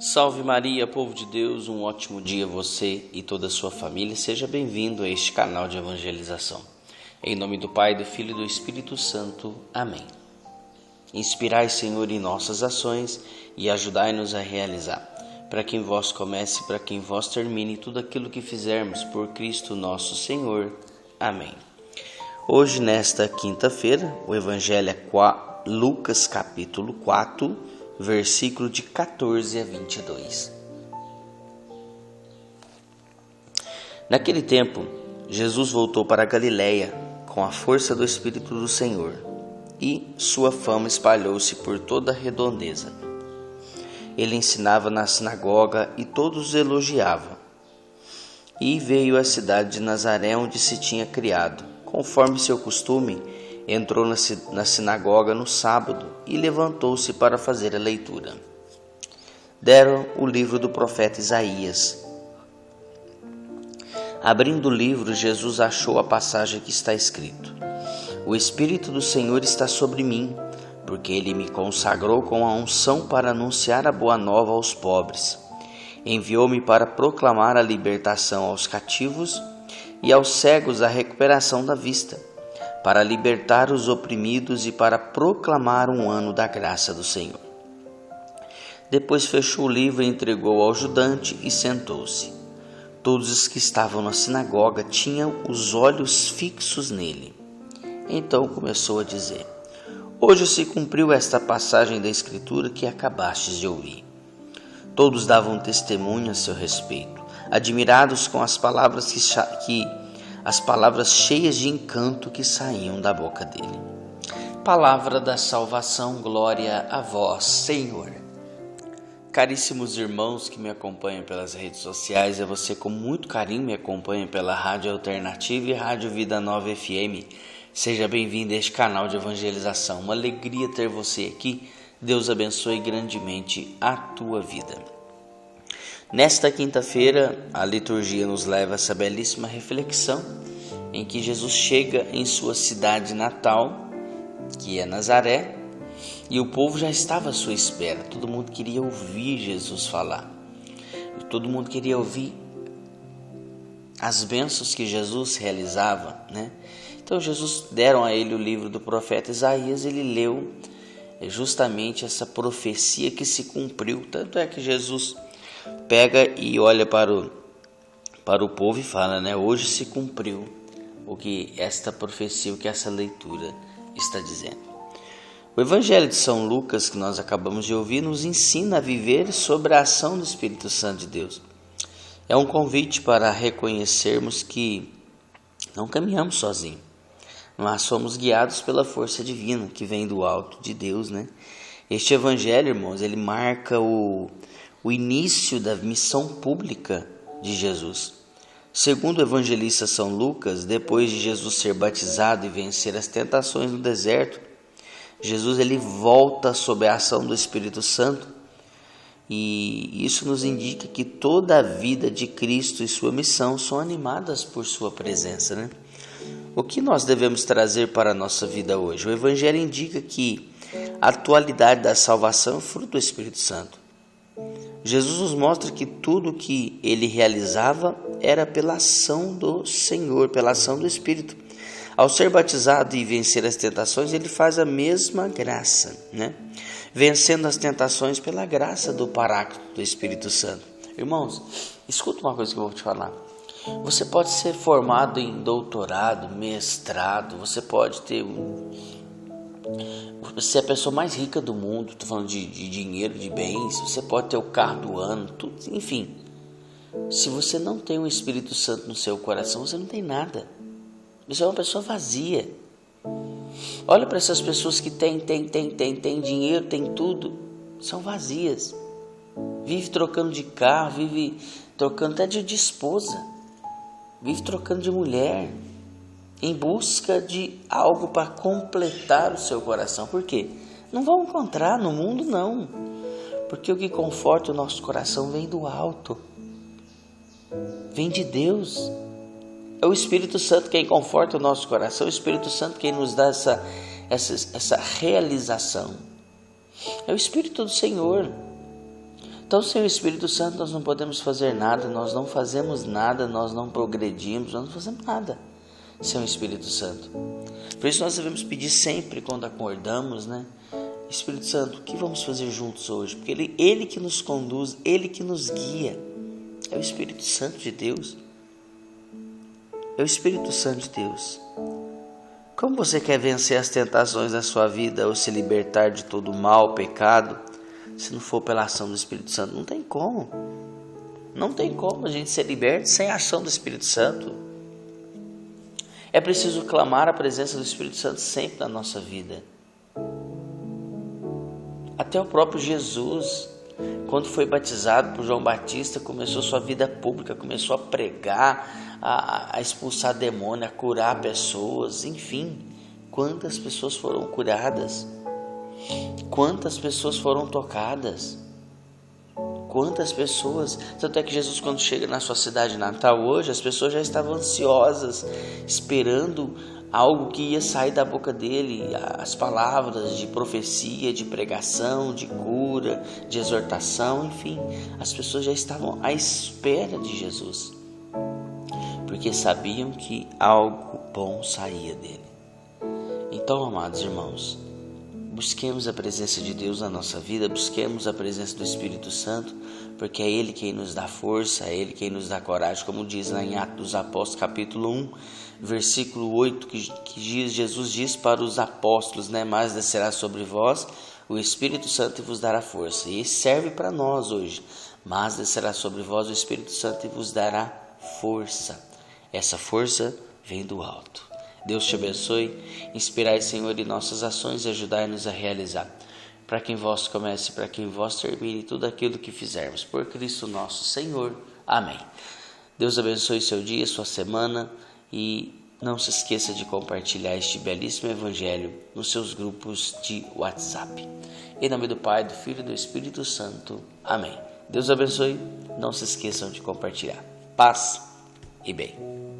Salve Maria, povo de Deus, um ótimo dia a você e toda a sua família. Seja bem-vindo a este canal de evangelização. Em nome do Pai, do Filho e do Espírito Santo. Amém. Inspirai, Senhor, em nossas ações e ajudai-nos a realizar. Para que em vós comece, para que em vós termine tudo aquilo que fizermos por Cristo nosso Senhor. Amém. Hoje, nesta quinta-feira, o Evangelho é Lucas capítulo 4, versículo de 14 a 22. Naquele tempo, Jesus voltou para a Galiléia com a força do Espírito do Senhor, e sua fama espalhou-se por toda a redondeza. Ele ensinava na sinagoga e todos o elogiavam. E veio à cidade de Nazaré, onde se tinha criado. Conforme seu costume, entrou na sinagoga no sábado e levantou-se para fazer a leitura. Deram o livro do profeta Isaías. Abrindo o livro, Jesus achou a passagem que está escrito: O Espírito do Senhor está sobre mim, porque Ele me consagrou com a unção para anunciar a boa nova aos pobres. Enviou-me para proclamar a libertação aos cativos e aos cegos a recuperação da vista, para libertar os oprimidos e para proclamar um ano da graça do Senhor. Depois fechou o livro e entregou ao ajudante e sentou-se. Todos os que estavam na sinagoga tinham os olhos fixos nele. Então começou a dizer: Hoje se cumpriu esta passagem da Escritura que acabastes de ouvir. Todos davam testemunho a seu respeito, admirados com as palavras as palavras cheias de encanto que saíam da boca dele. Palavra da salvação, glória a vós, Senhor. Caríssimos irmãos que me acompanham pelas redes sociais, a você com muito carinho me acompanha pela Rádio Alternativa e Rádio Vida Nova FM. Seja bem-vindo a este canal de evangelização. Uma alegria ter você aqui. Deus abençoe grandemente a tua vida. Nesta quinta-feira, a liturgia nos leva a essa belíssima reflexão em que Jesus chega em sua cidade natal, que é Nazaré, e o povo já estava à sua espera. Todo mundo queria ouvir Jesus falar. Todo mundo queria ouvir as bênçãos que Jesus realizava, né? Então deram a ele o livro do profeta Isaías, ele leu justamente essa profecia que se cumpriu. Tanto é que Jesus pega e olha para o povo e fala, né? Hoje se cumpriu o que esta profecia, o que essa leitura está dizendo. O Evangelho de São Lucas, que nós acabamos de ouvir, nos ensina a viver sobre a ação do Espírito Santo de Deus. É um convite para reconhecermos que não caminhamos sozinhos, mas somos guiados pela força divina que vem do alto de Deus, né? Este Evangelho, irmãos, ele marca o início da missão pública de Jesus. Segundo o evangelista São Lucas, depois de Jesus ser batizado e vencer as tentações no deserto, Jesus ele volta sob a ação do Espírito Santo, e isso nos indica que toda a vida de Cristo e sua missão são animadas por sua presença, né? O que nós devemos trazer para a nossa vida hoje? O Evangelho indica que a atualidade da salvação é fruto do Espírito Santo. Jesus nos mostra que tudo o que ele realizava era pela ação do Senhor, pela ação do Espírito. Ao ser batizado e vencer as tentações, ele faz a mesma graça, né? Vencendo as tentações pela graça do Paráclito do Espírito Santo. Irmãos, escuta uma coisa que eu vou te falar. Você pode ser formado em doutorado, mestrado, você pode ter Você é a pessoa mais rica do mundo, estou falando de dinheiro, de bens, você pode ter o carro do ano, tudo, enfim. Se você não tem o Espírito Santo no seu coração, você não tem nada. Você é uma pessoa vazia. Olha para essas pessoas que têm dinheiro, têm tudo, são vazias. Vive trocando de carro, vive trocando até de esposa, vive trocando de mulher, em busca de algo para completar o seu coração. Por quê? Não vão encontrar no mundo, não. Porque o que conforta o nosso coração vem do alto. Vem de Deus. É o Espírito Santo quem conforta o nosso coração. É o Espírito Santo quem nos dá essa realização. É o Espírito do Senhor. Então, sem o Espírito Santo, nós não podemos fazer nada, nós não fazemos nada, nós não progredimos, nós não fazemos nada sem o Espírito Santo. Por isso nós devemos pedir sempre quando acordamos, né? Espírito Santo, o que vamos fazer juntos hoje? Porque Ele que nos conduz, Ele que nos guia. É o Espírito Santo de Deus. É o Espírito Santo de Deus. Como você quer vencer as tentações da sua vida ou se libertar de todo o mal, pecado, se não for pela ação do Espírito Santo? Não tem como. Não tem como a gente ser liberto sem a ação do Espírito Santo. É preciso clamar a presença do Espírito Santo sempre na nossa vida. Até o próprio Jesus, quando foi batizado por João Batista, começou sua vida pública, começou a pregar, a expulsar demônio, a curar pessoas, enfim. Quantas pessoas foram curadas? Quantas pessoas foram tocadas? Quantas pessoas? Tanto é que Jesus, quando chega na sua cidade natal hoje, as pessoas já estavam ansiosas, esperando algo que ia sair da boca dele, as palavras de profecia, de pregação, de cura, de exortação, enfim. As pessoas já estavam à espera de Jesus, porque sabiam que algo bom saía dele. Então, amados irmãos, busquemos a presença de Deus na nossa vida, busquemos a presença do Espírito Santo, porque é Ele quem nos dá força, é Ele quem nos dá coragem, como diz lá em Atos dos Apóstolos, capítulo 1, versículo 8, que Jesus diz para os apóstolos, né? Mas descerá sobre vós o Espírito Santo e vos dará força. E isso serve para nós hoje. Mas descerá sobre vós o Espírito Santo e vos dará força. Essa força vem do alto. Deus te abençoe, inspirai, Senhor, em nossas ações e ajudai-nos a realizar. Para que em vós comece, para que em vós termine tudo aquilo que fizermos. Por Cristo nosso Senhor. Amém. Deus abençoe seu dia, sua semana e não se esqueça de compartilhar este belíssimo evangelho nos seus grupos de WhatsApp. Em nome do Pai, do Filho e do Espírito Santo. Amém. Deus abençoe, não se esqueçam de compartilhar. Paz e bem.